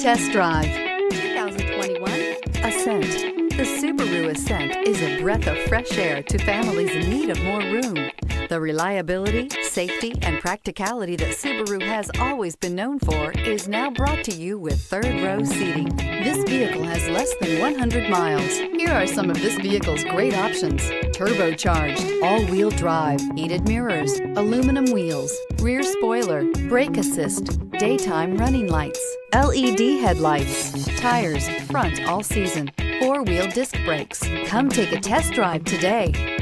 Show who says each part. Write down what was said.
Speaker 1: test drive 2021 Ascent. The Subaru Ascent is a breath of fresh air to families in need of more room. The reliability, safety, and practicality that Subaru has always been known for is now brought to you with third-row seating. This vehicle has less than 100 miles. Here are some of this vehicle's great options: turbocharged, all-wheel drive, heated mirrors, aluminum wheels, rear spoiler, brake assist, daytime running lights, LED headlights, tires, front all season, four-wheel disc brakes. Come take a test drive today.